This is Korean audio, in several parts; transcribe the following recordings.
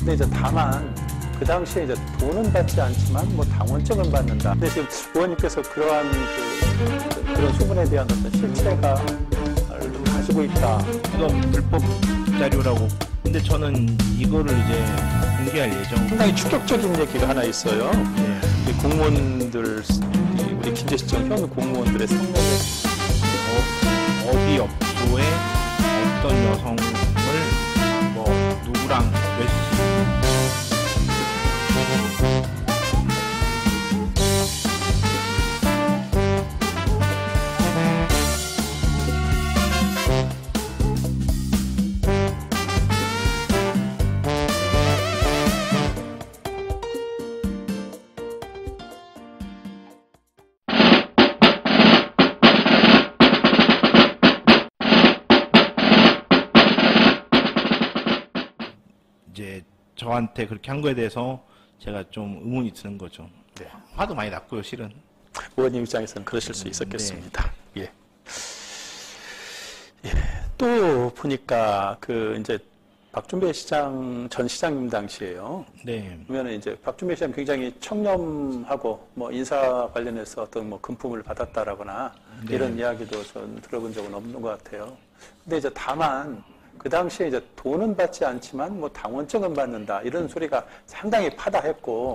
근데 이제 다만 그 당시에 이제 돈은 받지 않지만 뭐 당원증은 받는다. 근데 지금 의원님께서 그러한 그런 소문에 대한 어떤 실체가 가지고 있다. 이건 불법 자료라고. 근데 저는 이거를 이제 공개할 예정. 상당히 충격적인 얘기가 하나 있어요. 네. 우리 공무원들, 우리 김제시청 현 공무원들의 성명에 어디 업소에 어떤 여성을 뭐 누구랑 몇 시. 이제 저한테 그렇게 한 거에 대해서 제가 좀 의문이 드는 거죠. 네. 화도 많이 났고요, 실은. 의원님 입장에서는 그러실 수 있었겠습니다. 네. 예. 또 보니까 이제 박준배 시장 전 시장님 당시에요. 네. 보면은 이제 박준배 시장 굉장히 청렴하고 뭐 인사 관련해서 어떤 뭐 금품을 받았다라거나 네. 이런 이야기도 전 들어본 적은 없는 것 같아요. 근데 이제 다만 그 당시에 이제 돈은 받지 않지만 뭐 당원증은 받는다 이런 소리가 상당히 파다했고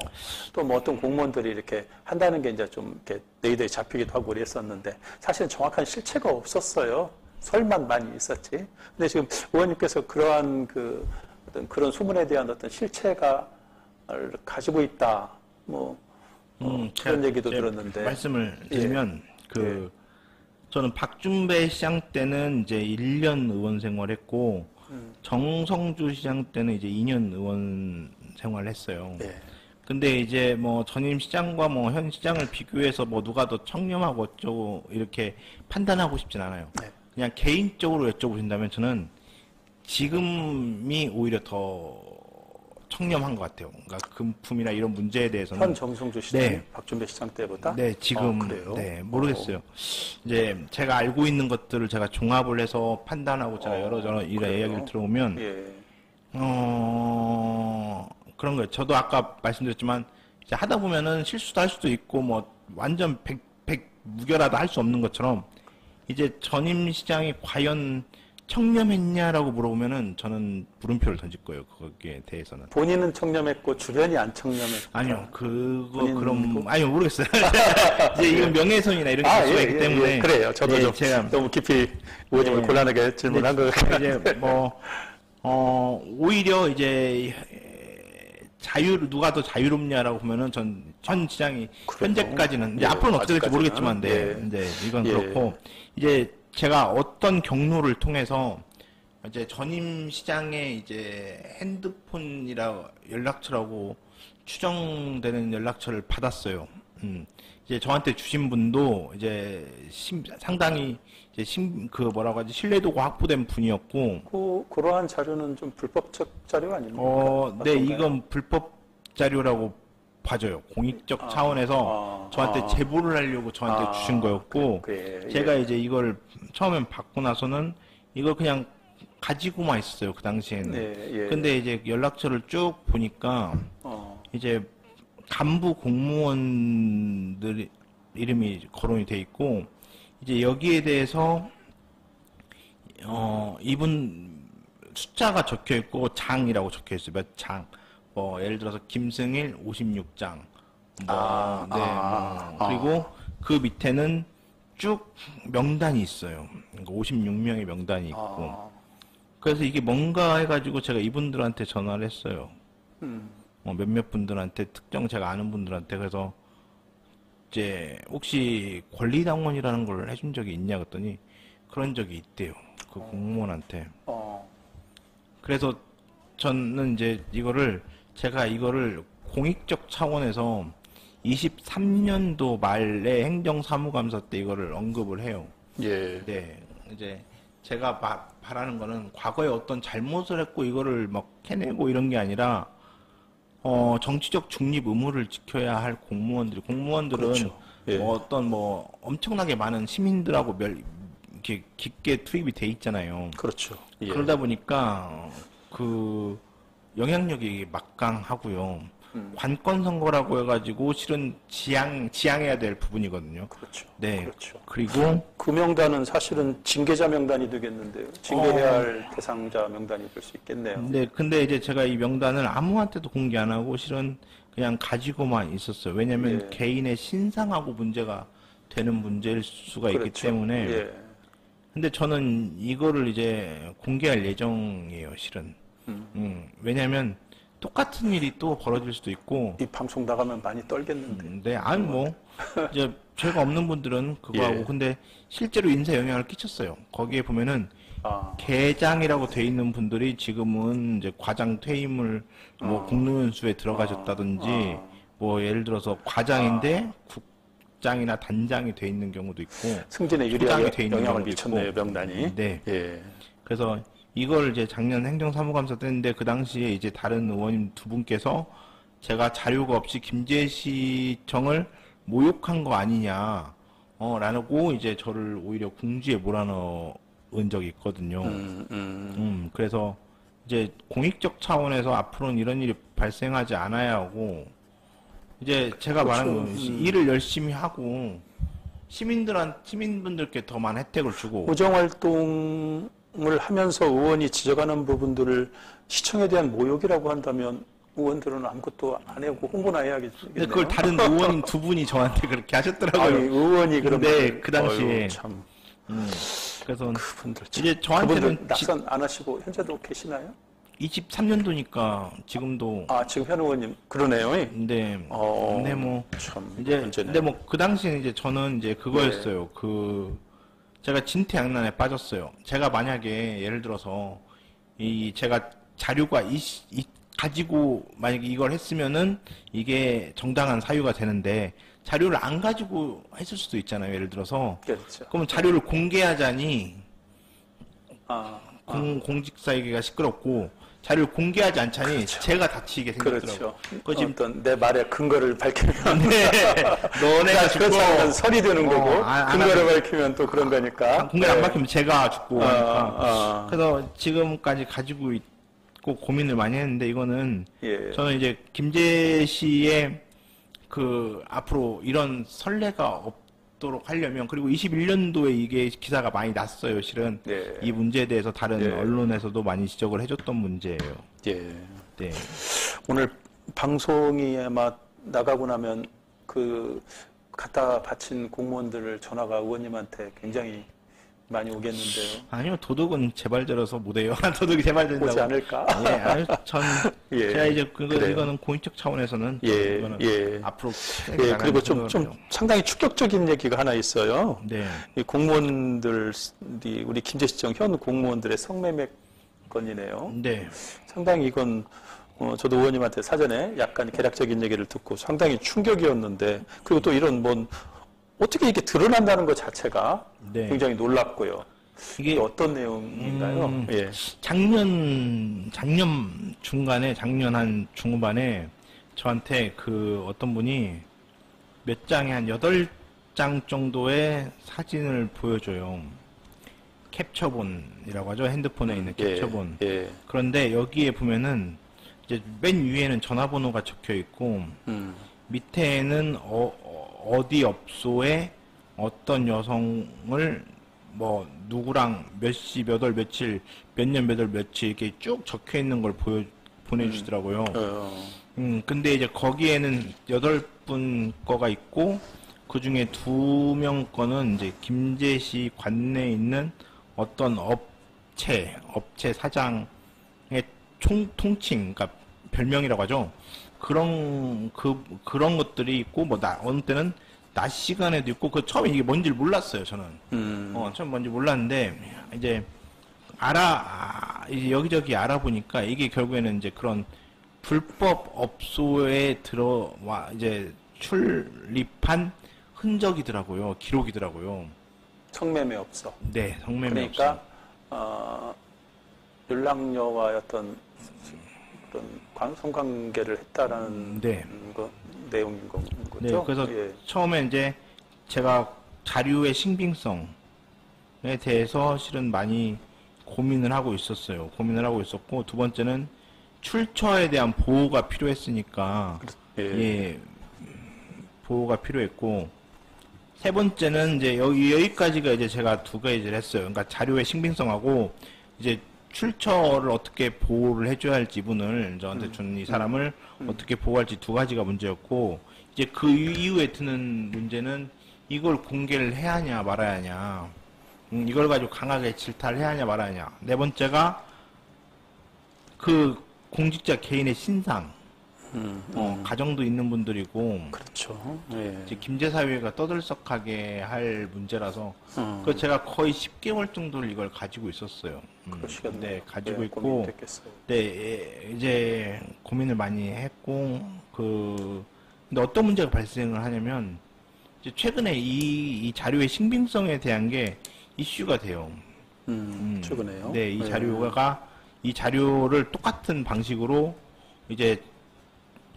또 뭐 어떤 공무원들이 이렇게 한다는 게 이제 좀 이렇게 네이더에 잡히기도 하고 그랬었는데 사실은 정확한 실체가 없었어요. 설만 많이 있었지. 근데 지금 의원님께서 그러한 어떤 그런 소문에 대한 어떤 실체가 가지고 있다. 뭐 그런 얘기도 들었는데 말씀을 드리면 저는 박준배 시장 때는 이제 1년 의원 생활했고 정성주 시장 때는 이제 2년 의원 생활했어요. 네. 근데 이제 뭐 전임 시장과 뭐 현 시장을 비교해서 뭐 누가 더 청렴하고 어쩌고 이렇게 판단하고 싶진 않아요. 네. 그냥 개인적으로 여쭤보신다면 저는 지금이 오히려 더 청렴한 것 같아요. 그러니까 금품이나 이런 문제에 대해서는. 현 정성주 시장, 네. 박준배 시장 때보다? 네, 지금. 그래요? 네, 모르겠어요. 이제 제가 알고 있는 것들을 제가 종합을 해서 판단하고 제가 여러 이런 이야기를 들어보면, 예. 그런 거예요. 저도 아까 말씀드렸지만, 이제 하다 보면은 실수도 할 수도 있고, 뭐, 완전 무결하다 할 수 없는 것처럼, 이제 전임 시장이 과연 청렴했냐라고 물어보면은 저는 물음표를 던질 거예요. 거기에 대해서는. 본인은 청렴했고 주변이 안 청렴했고. 아니요, 아니요, 모르겠어요. 이제 이건 명예훼손이나 이런 게 있기 예, 때문에. 예, 그래요. 저도 좀 제가 너무 깊이 의원님을 곤란하게 질문한 것 같아요. 이제 오히려 이제 누가 더 자유롭냐라고 보면은 전 시장이 현재까지는, 이제 앞으로는 어떻게 될지 모르겠지만, 이제 이건 그렇고, 이제 제가 어떤 경로를 통해서 이제 전임 시장의 이제 핸드폰이라 연락처라고 추정되는 연락처를 받았어요. 이제 저한테 주신 분도 이제 상당히 이제 뭐라고 하지, 신뢰도가 확보된 분이었고. 그러한 자료는 좀 불법적 자료 아닙니까? 네, 이건 불법 자료라고 봐줘요. 공익적 차원에서 저한테 제보를 하려고 저한테 주신 거였고, 제가 이제 이걸 처음엔 받고 나서는 이걸 그냥 가지고만 있었어요. 그 당시에는. 근데 이제 연락처를 쭉 보니까 이제 간부 공무원들 이름이 거론이 돼 있고, 이제 여기에 대해서 이분 숫자가 적혀 있고 장이라고 적혀 있어요. 몇 장. 뭐 예를 들어서 김승일 56장. 그리고 그 밑에는 쭉 명단이 있어요. 그러니까 56명의 명단이 있고. 그래서 이게 뭔가 해가지고 제가 이분들한테 전화를 했어요. 몇몇 분들한테, 특정 제가 아는 분들한테. 그래서 이제 혹시 권리당원이라는 걸 해준 적이 있냐 그랬더니 그런 적이 있대요. 그 공무원한테. 그래서 저는 이제 제가 이거를 공익적 차원에서 23년도 말에 행정사무감사 때 이거를 언급을 해요. 예. 네. 이제 제가 바라는 거는 과거에 어떤 잘못을 했고 이거를 막 캐내고 이런 게 아니라, 정치적 중립 의무를 지켜야 할 공무원들은 그렇죠. 예. 엄청나게 많은 시민들하고 이렇게 깊게 투입이 돼 있잖아요. 그렇죠. 예. 그러다 보니까 영향력이 막강하고요. 관건 선거라고 해가지고 실은 지향해야 될 부분이거든요. 그렇죠. 네. 그렇죠. 그리고 그 명단은 사실은 징계자 명단이 되겠는데요. 징계해야 할 대상자 명단이 될 수 있겠네요. 네, 근데 이제 제가 이 명단을 아무한테도 공개 안 하고 실은 그냥 가지고만 있었어요. 왜냐면 예. 개인의 신상하고 문제가 되는 문제일 수가 있기 그렇죠. 때문에. 예. 근데 저는 이거를 이제 공개할 예정이에요, 실은. 왜냐면 똑같은 일이 또 벌어질 수도 있고. 이 방송 나가면 많이 떨겠는데. 네, 아니 뭐 이제 죄가 없는 분들은 그거 예. 하고 근데 실제로 인사에 영향을 끼쳤어요. 거기에 보면은 아, 계장이라고 돼 있는 분들이 지금은 이제 과장 퇴임을 뭐 공무원수에 들어가셨다든지 뭐 예를 들어서 과장인데 국장이나 단장이 돼 있는 경우도 있고 승진에 소장이 유리하게 돼 있는 영향을 경우도 미쳤네요, 있고. 명단이. 네. 예. 그래서 이걸 이제 작년 행정사무감사 때인데 그 당시에 이제 다른 의원님 두 분께서 제가 자료가 없이 김제시청을 모욕한 거 아니냐, 라고 이제 저를 오히려 궁지에 몰아넣은 적이 있거든요. 그래서 이제 공익적 차원에서 앞으로는 이런 일이 발생하지 않아야 하고, 이제 제가 말한 건 일을 열심히 하고, 시민분들께 더 많은 혜택을 주고, 의정활동을 하면서 의원이 지적하는 부분들을 시청에 대한 모욕이라고 한다면 의원들은 아무것도 안 하고 홍보나 해야겠네요. 근데 그걸 다른 의원님 두 분이 저한테 그렇게 하셨더라고요. 아니, 의원이 그러면 네, 그 당시에. 어휴, 참 그래서 그분들 참. 이제 저한테는 그분들 낙선 안 하시고 현재도 계시나요? 23년도니까 지금도 아, 지금 현 의원님 그러네요. 근데 뭐 참 이제 문제네. 근데 뭐 그 당시에 이제 저는 이제 그거였어요. 네. 그 제가 진퇴양난에 빠졌어요. 제가 만약에 예를 들어서 이 제가 자료가 가지고 만약에 이걸 했으면은 이게 정당한 사유가 되는데 자료를 안 가지고 했을 수도 있잖아요. 예를 들어서 그렇죠. 그러면 자료를 공개하자니 아, 공직사회계가 시끄럽고 자료를 공개하지 않자니 제가 다치게 생겼더라고요. 그렇죠. 어떤 내 말의 근거를 밝히면 네, 너네가 죽고 그렇지 않으면 설이 되는 거고 근거를 하면- 밝히면 또 그런 거니까. 공개를 안 네. 밝히면 제가 죽고 하니까. 그래서 지금까지 가지고 있고 고민을 많이 했는데 이거는 예. 저는 이제 김제시의 그 앞으로 이런 선례가 없도록 하려면 그리고 21년도에 이게 기사가 많이 났어요. 실은 네. 이 문제에 대해서 다른 네. 언론에서도 많이 지적을 해줬던 문제예요. 예. 네. 오늘 방송이 아마 나가고 나면 그 갖다 바친 공무원들을 전화가 의원님한테 굉장히 많이 오겠는데요. 아니요, 도둑은 제발저려서 못해요. 도둑이 제발저린다고. 오지 않을까? 예, 아유, 전 예. 제가 이제 그래요. 이거는 공익적 차원에서는 예, 이거는 예. 앞으로 예, 나가는 그리고 좀 생각을 해요. 상당히 충격적인 얘기가 하나 있어요. 네, 이 공무원들이 우리 김제시청 현 공무원들의 성매매 건이네요. 네, 상당히 이건 저도 의원님한테 사전에 약간 개략적인 얘기를 듣고 상당히 충격이었는데 그리고 또 이런 어떻게 이렇게 드러난다는 것 자체가 네. 굉장히 놀랍고요. 이게 이게 어떤 내용인가요? 예. 작년 중간에 작년 한 중후반에 저한테 그 어떤 분이 몇 장에 한 8장 정도의 사진을 보여줘요. 캡처본이라고 하죠. 핸드폰에 있는 캡처본. 예. 그런데 여기에 보면은 이제 맨 위에는 전화번호가 적혀 있고 밑에는 어디 업소에 어떤 여성을 뭐 누구랑 몇 시, 몇 월, 며칠, 몇 년, 몇 월, 며칠 이렇게 쭉 적혀 있는 걸 보내주시더라고요. 근데 이제 거기에는 8분 거가 있고 그 중에 2명 거는 이제 김제시 관내에 있는 어떤 업체 사장의 통칭, 그러니까 별명이라고 하죠. 그런 것들이 있고, 어느 때는 낮 시간에도 있고, 처음에 이게 뭔지를 몰랐어요, 저는. 처음 뭔지 몰랐는데, 이제, 이제 여기저기 알아보니까 이게 결국에는 이제 그런 불법 업소에 이제 출입한 흔적이더라고요. 기록이더라고요. 성매매 업소. 네, 성매매 그러니까 업소. 연락녀와 어떤 그런 성관계를 했다라는 네. 내용인 거죠. 네, 그래서 예. 처음에 이제 제가 자료의 신빙성에 대해서 실은 많이 고민을 하고 있었어요. 고민을 하고 있었고, 두 번째는 출처에 대한 보호가 필요했으니까 예. 예, 보호가 필요했고 세 번째는 이제 여기까지가 이제 제가 두 가지를 했어요. 그러니까 자료의 신빙성하고 이제 출처를 어떻게 보호를 해줘야 할지 이분을 저한테 준 이 사람을 어떻게 보호할지 두 가지가 문제였고 이제 그 이후에 드는 문제는 이걸 공개를 해야 하냐 말아야 하냐 이걸 가지고 강하게 질타를 해야 하냐 말아야 하냐 네 번째가 그 공직자 개인의 신상 가정도 있는 분들이고 그렇죠. 예. 이제 김제사회가 떠들썩하게 할 문제라서 그 제가 거의 10개월 정도를 이걸 가지고 있었어요. 그러시겠네요. 네, 가지고 예, 있고 고민됐겠어요. 네, 예, 이제 고민을 많이 했고 근데 어떤 문제가 발생을 하냐면 이제 최근에 이 자료의 신빙성에 대한 게 이슈가 돼요. 최근에요. 네, 이 예. 자료가 이 자료를 똑같은 방식으로 이제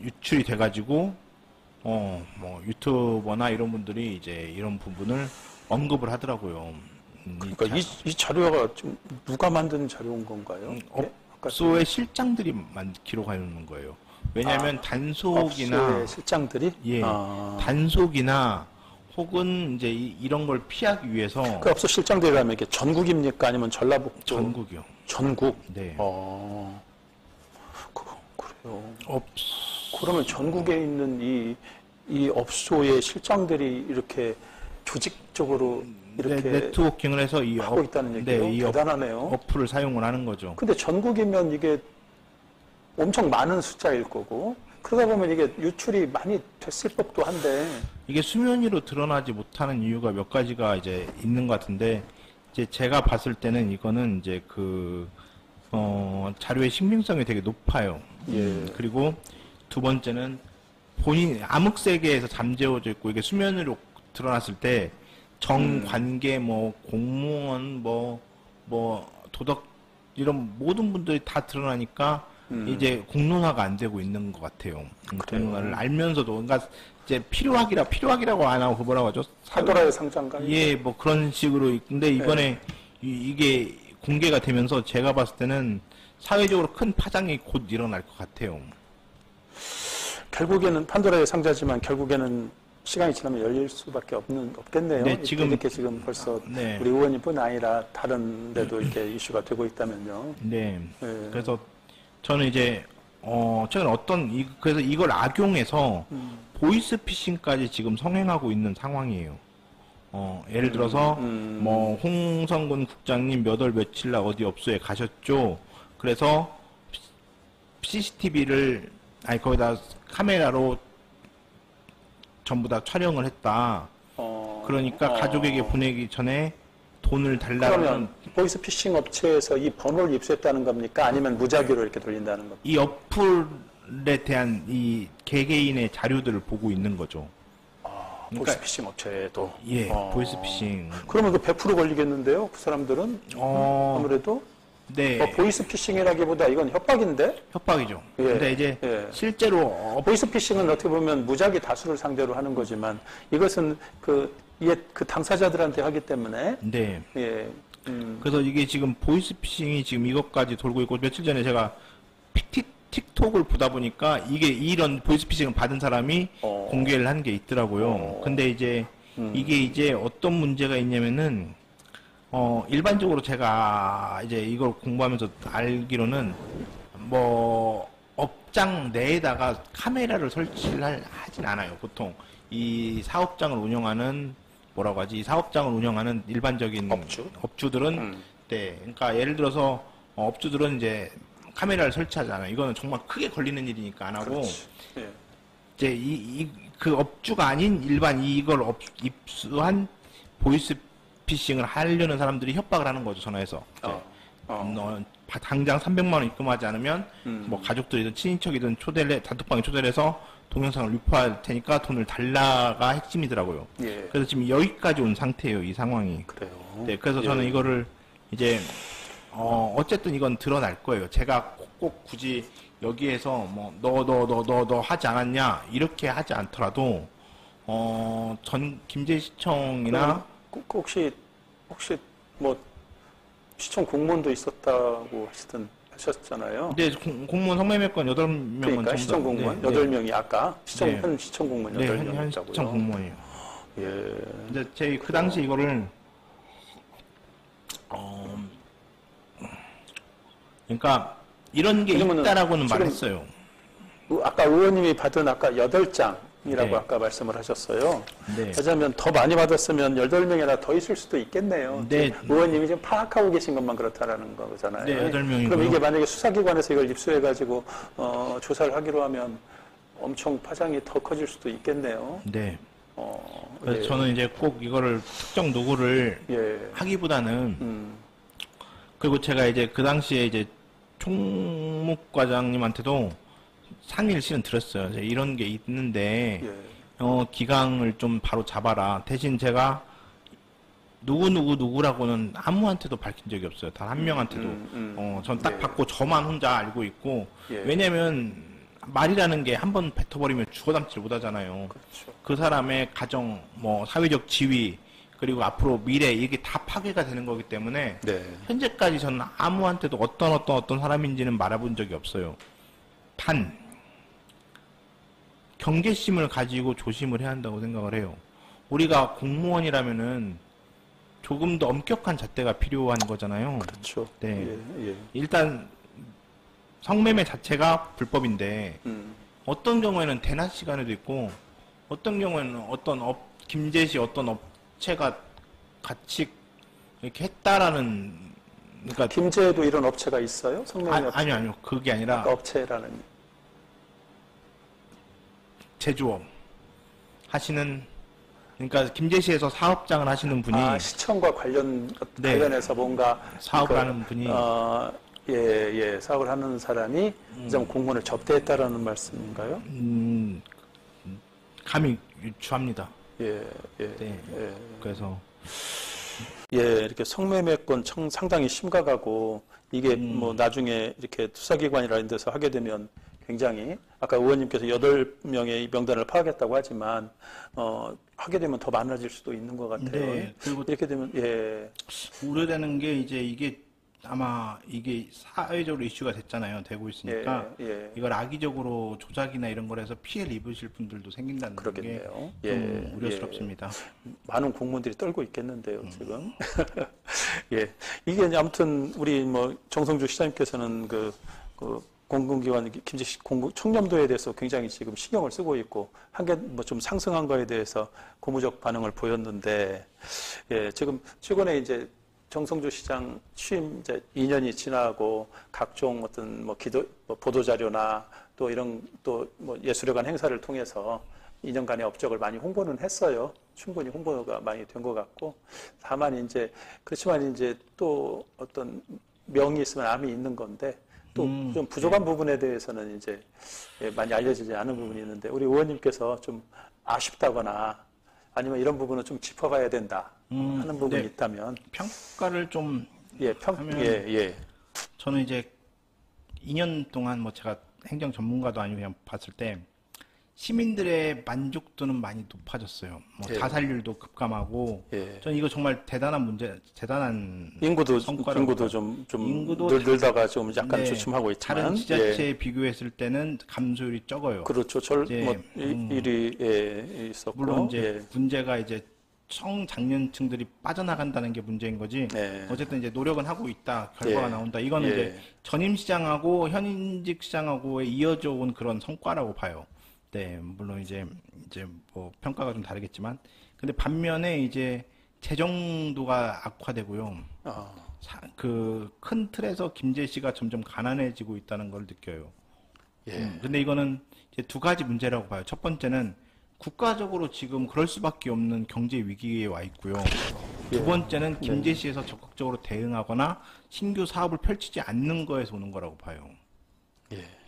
유출이 돼가지고 뭐 유튜버나 이런 분들이 이제 이런 부분을 언급을 하더라고요. 그러니까 이 자료가 좀 누가 만든 자료인 건가요? 예? 업소의 실장들이 기록하는 거예요. 왜냐하면 단속이나 업소의 실장들이 예, 단속이나 혹은 이제 이런 걸 피하기 위해서 그 업소 실장들이라면 이게 전국입니까? 아니면 전라북도? 전국이요. 전국? 네. 그래요. 업 그러면 전국에 있는 이 업소의 실장들이 이렇게 조직적으로 이렇게 네트워킹을 해서 하고 있다는 얘기예요? 네, 이 대단하네요. 어플을 사용을 하는 거죠. 근데 전국이면 이게 엄청 많은 숫자일 거고 그러다 보면 이게 유출이 많이 됐을 법도 한데 이게 수면 위로 드러나지 못하는 이유가 몇 가지가 이제 있는 것 같은데 이제 제가 봤을 때는 이거는 이제 자료의 신빙성이 되게 높아요. 예. 그리고 두 번째는 본인 암흑 세계에서 잠재워져 있고 이게 수면 위로 드러났을 때 정관계 뭐 공무원 뭐 도덕 이런 모든 분들이 다 드러나니까 이제 공론화가 안 되고 있는 것 같아요. 공론화를 알면서도 그러니까 이제 필요하기라고 안 하고 뭐라고 하죠? 판도라의 상자인가? 예, 뭐 그런 식으로 근데 이번에 이게 공개가 되면서 제가 봤을 때는 사회적으로 큰 파장이 곧 일어날 것 같아요. 결국에는 판도라의 상자지만 결국에는 시간이 지나면 열릴 수밖에 없겠네요. 네, 지금 이렇게 지금 벌써 네. 우리 의원님뿐 아니라 다른 데도 이렇게 이슈가 되고 있다면요. 네. 네. 그래서 저는 이제 최근에 그래서 이걸 악용해서 보이스피싱까지 지금 성행하고 있는 상황이에요. 예를 들어서 뭐 홍성군 국장님 몇 월 며칠 날 어디 업소에 가셨죠. 그래서 CCTV를 거기다 카메라로 전부 다 촬영을 했다. 그러니까 가족에게 보내기 전에 돈을 달라는 그러면 보이스피싱 업체에서 이 번호를 입수했다는 겁니까? 아니면 무작위로 이렇게 돌린다는 겁니까? 이 어플에 대한 이 개개인의 자료들을 보고 있는 거죠. 그러니까 보이스피싱 업체에도. 예, 보이스피싱. 그러면 그 100% 걸리겠는데요? 그 사람들은? 아무래도? 네. 보이스피싱이라기보다 이건 협박인데? 협박이죠. 예, 근데 이제 예. 실제로 보이스피싱은 어떻게 보면 무작위 다수를 상대로 하는 거지만 이것은 그 당사자들한테 하기 때문에 네. 예. 그래서 이게 지금 보이스피싱이 지금 이것까지 돌고 있고 며칠 전에 제가 틱톡을 보다 보니까 이게 이런 보이스피싱을 받은 사람이 공개를 한 게 있더라고요. 근데 이제 이게 이제 어떤 문제가 있냐면은 일반적으로 제가 이제 이걸 공부하면서 알기로는 뭐 업장 내에다가 카메라를 설치를 하진 않아요. 보통 이 사업장을 운영하는 뭐라고 하지? 이 사업장을 운영하는 일반적인 업주들은 네, 그러니까 예를 들어서 업주들은 이제 카메라를 설치하잖아요. 이거는 정말 크게 걸리는 일이니까 안 하고 예. 이제 그 업주가 아닌 일반 이걸 입수한 보이스피싱을 하려는 사람들이 협박을 하는 거죠. 전화해서 너 당장 300만 원 입금하지 않으면 뭐 가족들이든 친인척이든 단톡방에 초대를 해서 동영상을 유포할 테니까 돈을 달라가 핵심이더라고요. 예. 그래서 지금 여기까지 온 상태예요. 이 상황이. 그래요. 네, 그래서 저는 이거를 이제 어쨌든 이건 드러날 거예요. 제가 꼭 굳이 여기에서 뭐 너 하지 않았냐 이렇게 하지 않더라도 전 김제시청이나 혹시 뭐 시청 공무원도 있었다고 하시던 하셨잖아요. 근데 공무원 성매매건 8명은 그러니까 시청 공무원 8명이 아까 현 시청 공무원 네, 8명이었다고요. 현 시청 공무원이요. 예. 근데 제 그 당시 이거를 그러니까 이런 게 그러면은 있다라고는 지금 말했어요. 아까 의원님이 받은 아까 8장이라고 네. 아까 말씀을 하셨어요. 네. 하자면 더 많이 받았으면 8명이나 더 있을 수도 있겠네요. 네. 지금 의원님이 지금 파악하고 계신 것만 그렇다라는 거잖아요. 네, 8명이고요. 그럼 이게 만약에 수사기관에서 이걸 입수해가지고 조사를 하기로 하면 엄청 파장이 더 커질 수도 있겠네요. 네. 그래서 네. 저는 이제 꼭 이거를 특정 누구를 예. 하기보다는 그리고 제가 이제 그 당시에 이제 총무과장님한테도 상의를 실은 드렸어요. 이제 이런 게 있는데 예. 기강을 좀 바로 잡아라. 대신 제가 누구라고는 아무한테도 밝힌 적이 없어요. 단 한 명한테도. 전 딱 예. 받고 저만 혼자 알고 있고. 예. 왜냐면 말이라는 게 한 번 뱉어버리면 죽어 담지를 못하잖아요. 그렇죠. 그 사람의 가정, 뭐 사회적 지위, 그리고 앞으로 미래 이게 다 파괴가 되는 거기 때문에 네. 현재까지 저는 아무한테도 어떤 사람인지는 말해본 적이 없어요. 단 경계심을 가지고 조심을 해야 한다고 생각을 해요. 우리가 공무원이라면은 조금 더 엄격한 잣대가 필요한 거잖아요. 그렇죠. 네. 예. 예. 일단 성매매 자체가 불법인데 어떤 경우에는 대낮 시간에도 있고 어떤 경우에는 김제시 어떤 업체가 같이 이렇게 했다라는 그러니까 김제에도 이런 업체가 있어요? 성매매 업체? 아니요. 그게 아니라 아까 업체라는 제조업 하시는 그러니까 김제시에서 사업장을 하시는 분이 시청과 네. 관련해서 뭔가 사업을 하는 분이 사업을 하는 사람이 좀 공무원을 접대했다라는 말씀인가요? 감히 유추합니다. 예. 네. 그래서 이렇게 성매매건 상당히 심각하고 이게 뭐 나중에 이렇게 수사기관이라는 데서 하게 되면 굉장히 아까 의원님께서 8명의 명단을 파악했다고 하지만 하게 되면 더 많아질 수도 있는 것 같아요. 네, 그리고 이렇게 되면 우려되는 게 이제 이게 아마 이게 사회적으로 이슈가 됐잖아요. 되고 있으니까 이걸 악의적으로 조작이나 이런 걸 해서 피해를 입으실 분들도 생긴다는 그렇겠네요. 게 좀 우려스럽습니다. 많은 공무원들이 떨고 있겠는데요, 지금. 이게 이제 아무튼 우리 뭐 정성주 시장님께서는 그 공공기관 김제시 청렴도에 대해서 굉장히 지금 신경을 쓰고 있고 한 게 뭐 좀 상승한 거에 대해서 고무적 반응을 보였는데 지금 최근에 이제 정성주 시장 취임 이제 2년이 지나고 각종 어떤 뭐 보도 자료나 또 이런 또 뭐 예술회관 행사를 통해서 2년간의 업적을 많이 홍보는 했어요. 충분히 홍보가 많이 된 것 같고 다만 이제 그렇지만 이제 또 어떤 명이 있으면 암이 있는 건데 또 좀 부족한 부분에 대해서는 이제 많이 알려지지 않은 부분이 있는데 우리 의원님께서 좀 아쉽다거나 아니면 이런 부분은 좀 짚어봐야 된다 하는 부분이 있다면 평가를 좀 하면 저는 이제 2년 동안 뭐 제가 행정 전문가도 아니고 그냥 봤을 때 시민들의 만족도는 많이 높아졌어요. 뭐 자살률도 급감하고 저는 이거 정말 대단한 인구도 성과라고 좀 늘다가 좀 약간 주춤하고 있지만 다른 지자체에 비교했을 때는 감소율이 적어요. 그렇죠. 일이 있었고 물론 이제 문제가 이제 청장년층들이 빠져나간다는 게 문제인 거지. 어쨌든 이제 노력은 하고 있다. 결과가 나온다. 이거는 이제 전임 시장하고 현직 시장하고에 이어져 온 그런 성과라고 봐요. 네, 물론 이제 뭐 평가가 좀 다르겠지만, 근데 반면에 이제 재정도가 악화되고요. 그 큰 틀에서 김제시가 점점 가난해지고 있다는 걸 느껴요. 근데 이거는 이제 두 가지 문제라고 봐요. 첫 번째는 국가적으로 지금 그럴 수밖에 없는 경제 위기에 와 있고요. 두 번째는 김제시에서 적극적으로 대응하거나 신규 사업을 펼치지 않는 거에서 오는 거라고 봐요.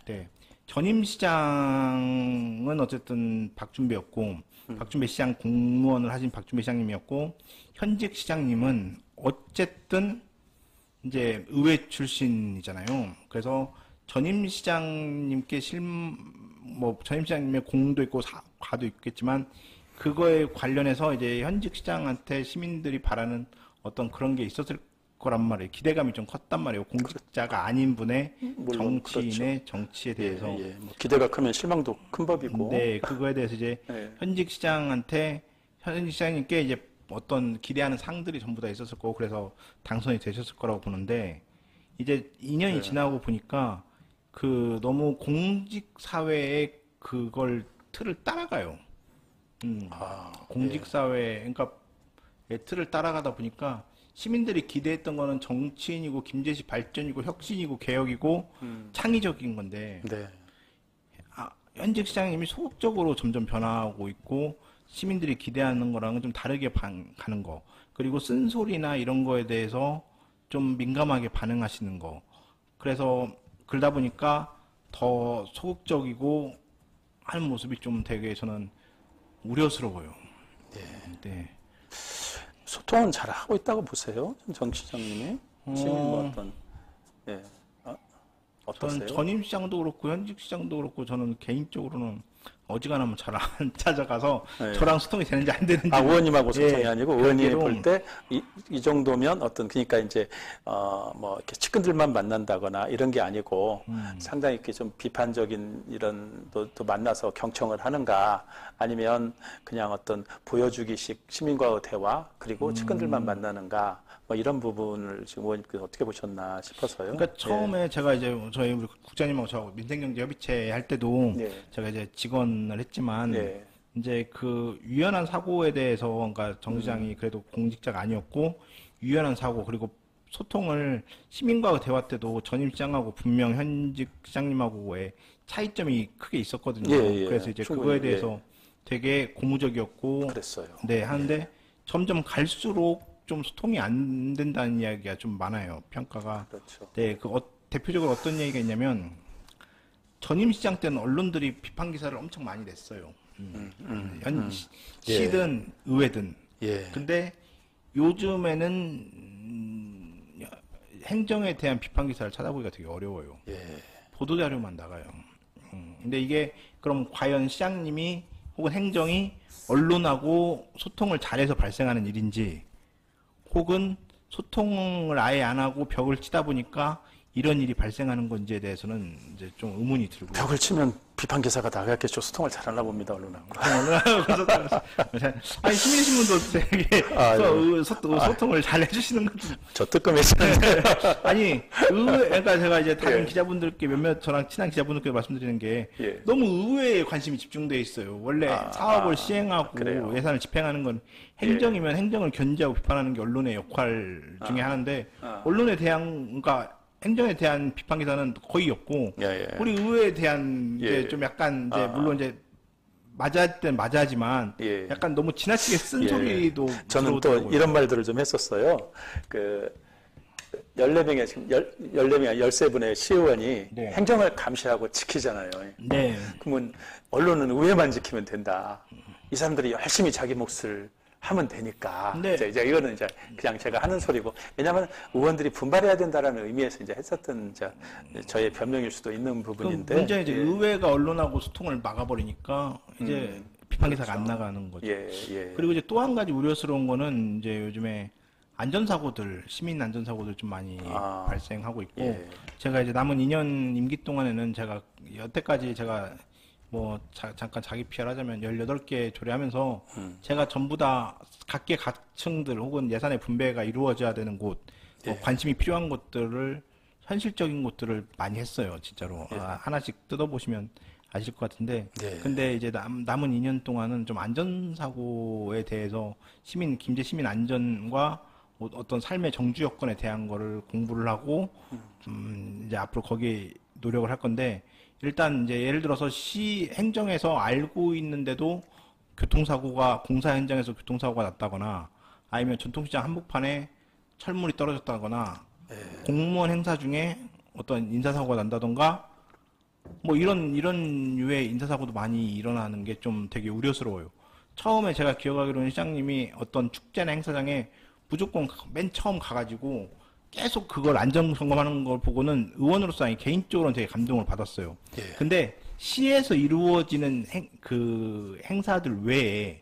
네. 전임 시장은 어쨌든 박준배였고, 박준배 시장 공무원을 하신 박준배 시장님이었고, 현직 시장님은 어쨌든 이제 의회 출신이잖아요. 그래서 전임 시장님께 전임 시장님의 공도 있고 과도 있겠지만, 그거에 관련해서 이제 현직 시장한테 시민들이 바라는 어떤 그런 게 있었을 거란 말이에요. 기대감이 좀 컸단 말이에요. 공직자가 아닌 분의 물론 정치인의 정치에 대해서. 뭐 기대가 크면 실망도 큰 법이고. 네, 그거에 대해서 이제 현직 시장님께 이제 어떤 기대하는 상들이 전부 다 있었을 거고 그래서 당선이 되셨을 거라고 보는데 이제 2년이 지나고 보니까 그 너무 공직 사회의 그걸 틀을 따라가요. 공직 사회 그러니까 틀을 따라가다 보니까 시민들이 기대했던 거는 정치인이고 김제시 발전이고 혁신이고 개혁이고 창의적인 건데 현직 시장님이 소극적으로 점점 변화하고 있고 시민들이 기대하는 거랑은 좀 다르게 가는 거. 그리고 쓴소리나 이런 거에 대해서 좀 민감하게 반응하시는 거. 그래서 그러다 보니까 더 소극적이고 하는 모습이 좀 되게 저는 우려스러워요. 네. 소통은 잘 하고 있다고 보세요? 정 시장님이? 시민 뭐 어떤, 어떠세요? 저는 전임 시장도 그렇고 현직 시장도 그렇고 저는 개인적으로는 어지간하면 잘 안 찾아가서 저랑 소통이 되는지 안 되는지. 의원님하고 소통이 아니고 의원님이 별개로. 볼 때 이 정도면 그러니까 이제 뭐 이렇게 측근들만 만난다거나 이런 게 아니고 상당히 이렇게 좀 비판적인 이런 또 만나서 경청을 하는가 아니면 그냥 어떤 보여주기식 시민과의 대화 그리고 측근들만 만나는가 뭐 이런 부분을 지금 의원님께서 어떻게 보셨나 싶어서요. 그러니까 처음에 제가 이제 저희 우리 국장님하고 저 민생경제협의체 할 때도 제가 이제 직원을 했지만 이제 그 유연한 사고에 대해서 그러니까 정 시장이 그래도 공직자가 아니었고 유연한 사고 그리고 소통을 시민과의 대화 때도 전임 시장하고 분명 현직 시장님하고의 차이점이 크게 있었거든요. 그래서 이제 그거에 대해서 되게 고무적이었고 그랬어요. 네, 하는데 점점 갈수록 좀 소통이 안 된다는 이야기가 좀 많아요. 평가가. 그렇죠. 네, 대표적으로 어떤 얘기가 있냐면 전임 시장 때는 언론들이 비판 기사를 엄청 많이 냈어요. 시든 의회든. 근데 요즘에는 행정에 대한 비판 기사를 찾아보기가 되게 어려워요. 보도 자료만 나가요. 근데 이게 그럼 과연 시장님이 혹은 행정이 언론하고 소통을 잘해서 발생하는 일인지 혹은 소통을 아예 안 하고 벽을 치다 보니까 이런 일이 발생하는 건지에 대해서는 이제 좀 의문이 들고. 벽을 치면 비판 기사가 나가겠죠. 소통을 잘하나 봅니다, 언론하고. 아니, 시민신문도 되게 소통을 잘 해주시는 것도. 저 뜨끔해지는데. 아니, 그러니까 제가 이제 다른 기자분들께 저랑 친한 기자분들께 말씀드리는 게 너무 의회에 관심이 집중돼 있어요. 원래 사업을 시행하고 그래요. 예산을 집행하는 건 행정이면 행정을 견제하고 비판하는 게 언론의 역할 중에 하나인데 언론에 대한 그러니까 행정에 대한 비판 기사는 거의 없고 우리 의회에 대한 이제 좀 약간 이제 물론 이제 맞아할 땐 맞아야지만 약간 너무 지나치게 쓴 소리도 저는 들어오더라고요. 또 이런 말들을 좀 했었어요. 14명의 지금 14명 13분의 시의원이 행정을 감시하고 지키잖아요. 네. 그러면 언론은 의회만 지키면 된다. 이 사람들이 열심히 자기 몫을 하면 되니까. 이제 이거는 이제 그냥 제가 하는 소리고. 왜냐하면 의원들이 분발해야 된다라는 의미에서 이제 했었던 저의 변명일 수도 있는 부분인데. 문제는 이제 의회가 언론하고 소통을 막아버리니까 이제 비판 기사가 안 나가는 거죠. 그리고 이제 또 한 가지 우려스러운 거는 이제 요즘에 안전사고들, 시민 안전사고들 좀 많이 발생하고 있고. 제가 이제 남은 2년 임기 동안에는 제가 여태까지 제가 뭐 잠깐 자기 PR 하자면 18개 조례하면서 제가 전부 다 각계 각층들 혹은 예산의 분배가 이루어져야 되는 곳, 관심이 필요한 곳들을 현실적인 곳들을 많이 했어요, 진짜로. 하나씩 뜯어보시면 아실 것 같은데. 근데 이제 남은 2년 동안은 좀 안전사고에 대해서 김제 시민 안전과 어떤 삶의 정주 여건에 대한 거를 공부를 하고 이제 앞으로 거기에 노력을 할 건데. 일단 이제 예를 들어서 시 행정에서 알고 있는데도 공사 현장에서 교통사고가 났다거나 아니면 전통시장 한복판에 철물이 떨어졌다거나 공무원 행사 중에 어떤 인사사고가 난다던가 뭐 이런 유의 인사사고도 많이 일어나는 게 좀 되게 우려스러워요. 처음에 제가 기억하기로는 시장님이 어떤 축제나 행사장에 무조건 맨 처음 가가지고 계속 그걸 안전 점검하는 걸 보고는 의원으로서 아니 개인적으로는 되게 감동을 받았어요. 근데 시에서 이루어지는 행사들 외에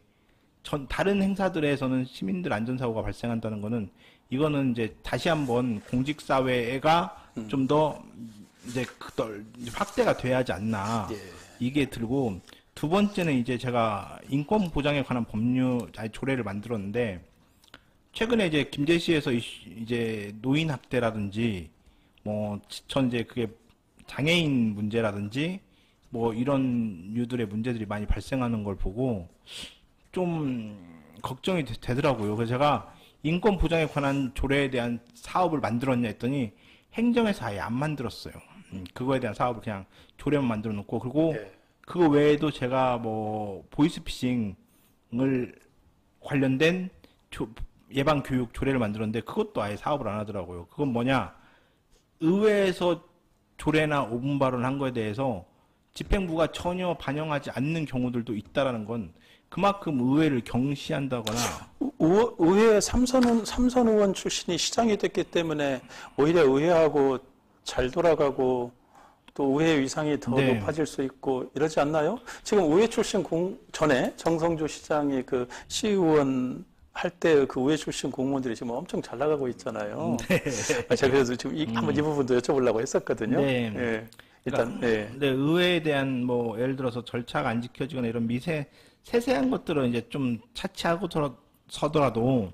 다른 행사들에서는 시민들 안전사고가 발생한다는 거는 이거는 이제 다시 한번 공직사회가 좀 더 이제 확대가 돼야 하지 않나. 예. 이게 들고, 두 번째는 이제 제가 인권 보장에 관한 조례를 만들었는데, 최근에 이제 김제시에서 이제 노인 학대라든지, 전 이제 그게 장애인 문제라든지, 이런 류들의 문제들이 많이 발생하는 걸 보고, 좀 걱정이 되더라고요. 그래서 제가 인권 보장에 관한 조례에 대한 사업을 만들었냐 했더니, 행정에서 아예 안 만들었어요. 그거에 대한 사업을 그냥 조례만 만들어 놓고, 그리고 예. 그거 외에도 제가 보이스피싱을 관련된 예방 교육 조례를 만들었는데 그것도 아예 사업을 안 하더라고요. 그건 뭐냐? 의회에서 조례나 5분 발언한 거에 대해서 집행부가 전혀 반영하지 않는 경우들도 있다라는 건 그만큼 의회를 경시한다거나. 의회 삼선 의원 출신이 시장이 됐기 때문에 오히려 의회하고 잘 돌아가고 또 의회 위상이 더 네. 높아질 수 있고 이러지 않나요? 지금 의회 출신 전에 정성조 시장이 그 시의원 할 때 그 의회 출신 공무원들이 지금 엄청 잘 나가고 있잖아요. 제가 그래서 지금 한번 이 부분도 여쭤보려고 했었거든요. 네. 예. 일단, 예. 네, 의회에 대한 예를 들어서 절차가 안 지켜지거나 이런 세세한 것들은 이제 좀 차치하고 서더라도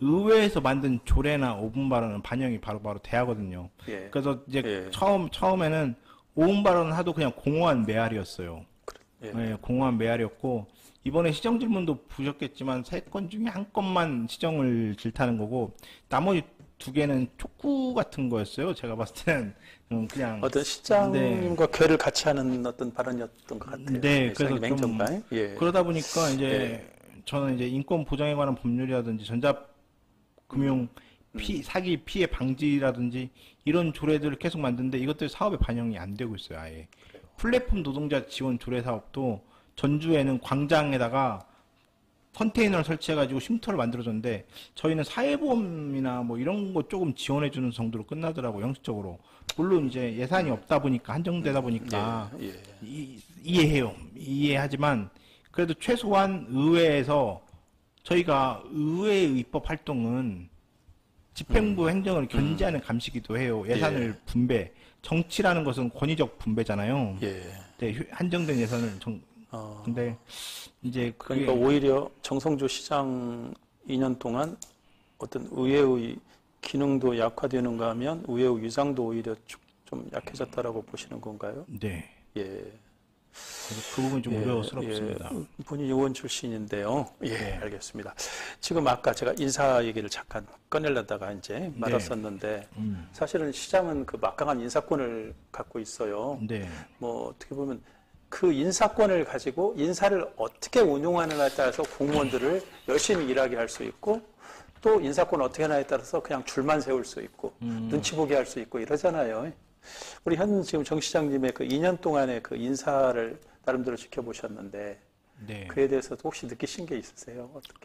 의회에서 만든 조례나 5분 발언은 반영이 바로바로 돼야 하거든요. 예. 그래서 이제 예. 처음에는 5분 발언을 하도 그냥 공허한 메아리였어요. 예. 네, 공허한 메아리였고, 이번에 시정 질문도 보셨겠지만, 3건 중에 1건만 시정을 질타는 거고, 나머지 2개는 촉구 같은 거였어요. 제가 봤을 때는 그냥. 어떤 시장님과 궤를 같이 하는 어떤 발언이었던 것 같아요. 네, 그래서 좀 행정가에. 예. 그러다 보니까 이제 저는 이제 인권 보장에 관한 법률이라든지 전자금융 사기 피해 방지라든지 이런 조례들을 계속 만드는데 이것들이 사업에 반영이 안 되고 있어요, 아예. 플랫폼 노동자 지원 조례 사업도 전주에는 광장에다가 컨테이너를 설치해가지고 쉼터를 만들어줬는데 저희는 사회보험이나 이런 거 조금 지원해주는 정도로 끝나더라고요, 형식적으로. 물론 이제 예산이 없다 보니까 한정되다 보니까 예. 이해해요. 이해하지만 그래도 최소한 의회에서 저희가 의회의 입법 활동은 집행부 행정을 견제하는 감시기도 해요. 예산을 분배. 정치라는 것은 권위적 분배잖아요. 예. 네, 한정된 예산을 근데 이제 그러니까 오히려 정성조 시장 2년 동안 어떤 의회의 기능도 약화되는가 하면 의회의 위상도 오히려 좀 약해졌다라고 보시는 건가요? 네. 예. 그래서 그 부분이 좀 우려스럽습니다. 본인 의원 출신인데요. 예, 알겠습니다. 지금 아까 제가 인사 얘기를 잠깐 꺼내려다가 이제 말았었는데 사실은 시장은 그 막강한 인사권을 갖고 있어요. 네. 어떻게 보면 그 인사권을 가지고 인사를 어떻게 운용하느냐에 따라서 공무원들을 열심히 일하게 할 수 있고 또 인사권을 어떻게 하냐에 따라서 그냥 줄만 세울 수 있고 눈치 보게 할 수 있고 이러잖아요. 우리 지금 정 시장님의 그 2년 동안의 그 인사를 나름대로 지켜보셨는데 네. 그에 대해서도 혹시 느끼신 게 있으세요? 어떻게?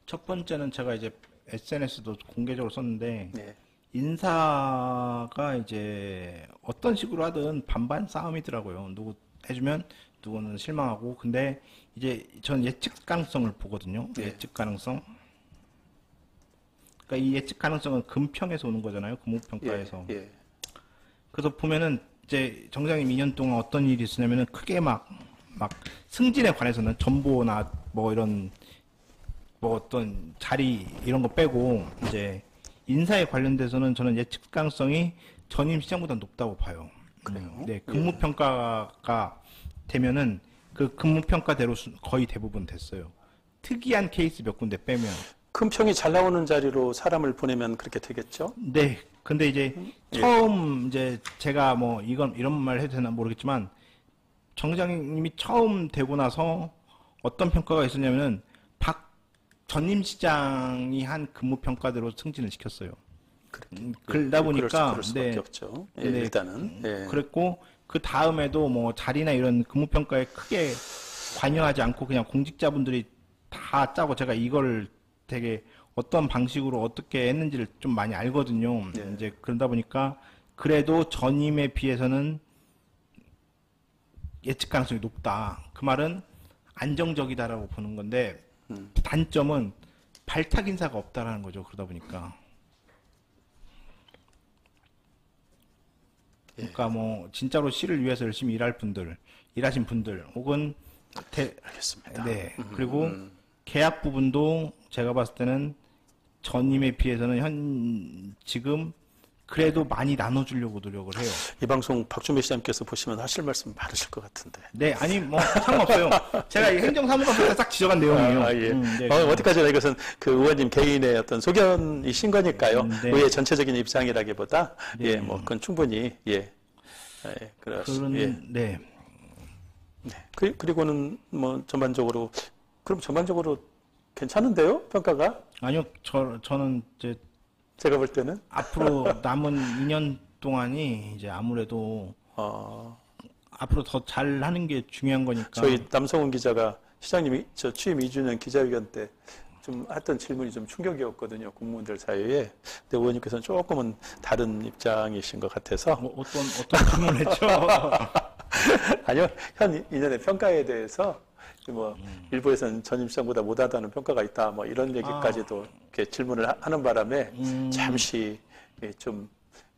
첫 번째는 제가 이제 SNS도 공개적으로 썼는데 네. 인사가 이제 어떤 식으로 하든 반반 싸움이더라고요. 누구 해주면 누구는 실망하고. 근데 이제 전 예측 가능성을 보거든요. 네. 예측 가능성. 그러니까 이 예측 가능성은 금평에서 오는 거잖아요. 금호평가에서. 예. 그래서 보면은 이제 정장님 2년 동안 어떤 일이 있으냐면은 크게 막 승진에 관해서는 정보나 이런 어떤 자리 이런 거 빼고 이제 인사에 관련돼서는 저는 예측 가능성이 전임 시장보다 높다고 봐요. 그래요? 네, 근무평가가 되면은 그 근무평가대로 거의 대부분 됐어요. 특이한 케이스 몇 군데 빼면. 금평이 잘 나오는 자리로 사람을 보내면 그렇게 되겠죠? 네. 근데 이제 처음 이제 제가 이런 말 해도 되나 모르겠지만 정장님이 처음 되고 나서 어떤 평가가 있었냐면은 전임 시장이 한 근무평가대로 승진을 시켰어요. 그러다 보니까 그럴 수밖에 없죠. 예, 네, 일단은 그랬고 그 다음에도 자리나 이런 근무평가에 크게 관여하지 않고 그냥 공직자분들이 다 짜고 제가 이걸 되게 어떤 방식으로 어떻게 했는지를 좀 많이 알거든요. 네. 이제 그러다 보니까 그래도 전임에 비해서는 예측 가능성이 높다. 그 말은 안정적이다라고 보는 건데 단점은 발탁 인사가 없다라는 거죠. 그러다 보니까 그러니까 뭐 진짜로 시를 위해서 열심히 일하신 분들, 혹은 알겠습니다. 네. 그리고 계약 부분도 제가 봤을 때는 전임에 비해서는 지금 그래도 많이 나눠주려고 노력을 해요. 이 방송 박준배 시장님께서 보시면 하실 말씀 많으실 것 같은데. 네, 아니 뭐 상관없어요. 제가 이 행정사무관부터 딱 지적한 내용이에요. 예. 네, 어디까지나 이것은 그 의원님 개인의 어떤 소견이신 거니까요. 네. 의회 전체적인 입장이라기보다 네. 예, 뭐 그건 충분히 그런 예. 네. 네. 그리고는 뭐 전반적으로 괜찮은데요? 평가가? 아니요, 저는 이제 제가 볼 때는 앞으로 남은 2년 동안이 이제 아무래도 앞으로 더 잘하는 게 중요한 거니까. 저희 남성훈 기자가 시장님이 저 취임 2주년 기자회견 때 좀 했던 질문이 좀 충격이었거든요. 공무원들 사이에. 근데 의원님께서는 조금은 다른 입장이신 것 같아서. 어떤 질문을 했죠? 아니요. 현 2년의 평가에 대해서 뭐 일부에서는 전임 시장보다 못하다는 평가가 있다. 뭐 이런 얘기까지도 이렇게 질문을 하는 바람에 잠시 좀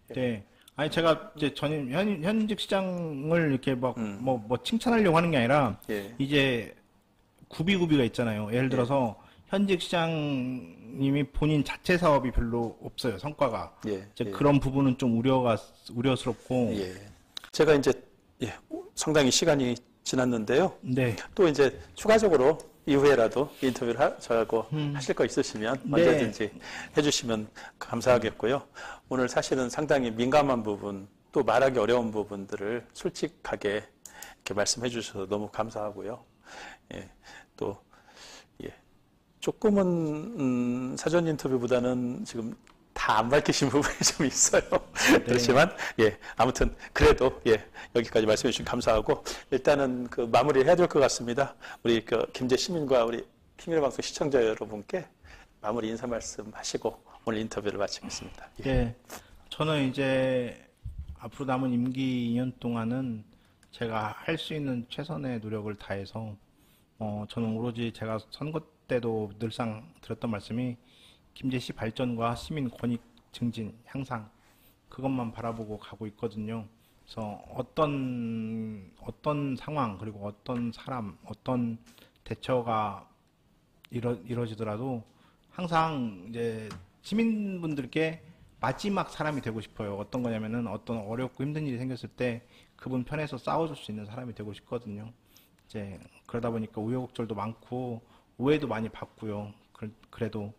네. 아니 제가 이제 전임 현직 시장을 이렇게 뭐 칭찬하려고 하는 게 아니라 예. 이제 구비가 있잖아요. 예를 들어서 현직 시장님이 본인 자체 사업이 별로 없어요. 성과가. 예. 이제 그런 부분은 좀 우려스럽고. 예. 제가 이제 상당히 시간이 지났는데요. 네. 또 이제 추가적으로 이후에라도 인터뷰를 저하고 하실 거 있으시면 네. 언제든지 해주시면 감사하겠고요. 오늘 사실은 상당히 민감한 부분, 또 말하기 어려운 부분들을 솔직하게 이렇게 말씀해 주셔서 너무 감사하고요. 예, 또 조금은 사전 인터뷰보다는 지금 다 안 밝히신 부분이 좀 있어요. 네. 그렇지만 아무튼 그래도 여기까지 말씀해 주신 감사하고 일단은 그 마무리를 해야 될 것 같습니다. 우리 그 김제 시민과 우리 김일의 방송 시청자 여러분께 마무리 인사 말씀 하시고 오늘 인터뷰를 마치겠습니다. 예. 저는 이제 앞으로 남은 임기 2년 동안은 제가 할 수 있는 최선의 노력을 다해서 저는 오로지 제가 선거 때도 늘상 드렸던 말씀이 김제시 발전과 시민 권익 증진, 향상 그것만 바라보고 가고 있거든요. 그래서 어떤 상황 그리고 어떤 사람, 어떤 대처가 이루어지더라도 항상 이제 시민분들께 마지막 사람이 되고 싶어요. 어떤 거냐면은 어떤 어렵고 힘든 일이 생겼을 때 그분 편에서 싸워줄 수 있는 사람이 되고 싶거든요. 이제 그러다 보니까 우여곡절도 많고 오해도 많이 받고요. 그래도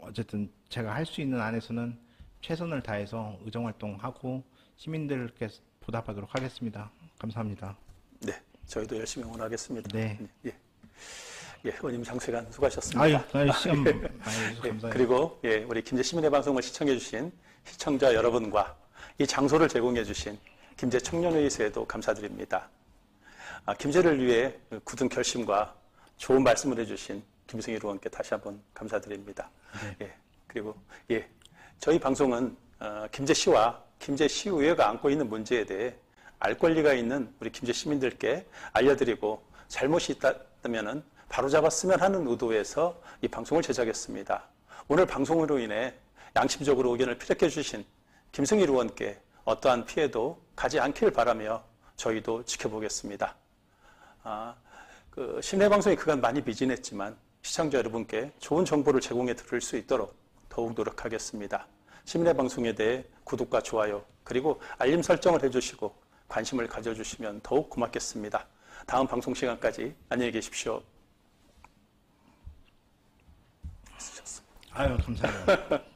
어쨌든 제가 할 수 있는 안에서는 최선을 다해서 의정활동하고 시민들께 보답하도록 하겠습니다. 감사합니다. 네, 저희도 열심히 응원하겠습니다. 네. 의원님 장시간 수고하셨습니다. 시간 많이 주셔서 감사해요. 그리고 우리 김제 시민의 방송을 시청해주신 시청자 여러분과 이 장소를 제공해주신 김제 청년회의소에도 감사드립니다. 김제를 위해 굳은 결심과 좋은 말씀을 해주신 김승일 의원께 다시 한번 감사드립니다. 네. 그리고 저희 방송은 김제시와 김제시의회가 안고 있는 문제에 대해 알 권리가 있는 우리 김제 시민들께 알려드리고 잘못이 있다면 바로잡았으면 하는 의도에서 이 방송을 제작했습니다. 오늘 방송으로 인해 양심적으로 의견을 피력해 주신 김승일 의원께 어떠한 피해도 가지 않길 바라며 저희도 지켜보겠습니다. 심내 방송이 그간 많이 미진했지만 시청자 여러분께 좋은 정보를 제공해 드릴 수 있도록 더욱 노력하겠습니다. 심내 방송에 대해 구독과 좋아요 그리고 알림 설정을 해주시고 관심을 가져주시면 더욱 고맙겠습니다. 다음 방송 시간까지 안녕히 계십시오. 아유, 감사해요.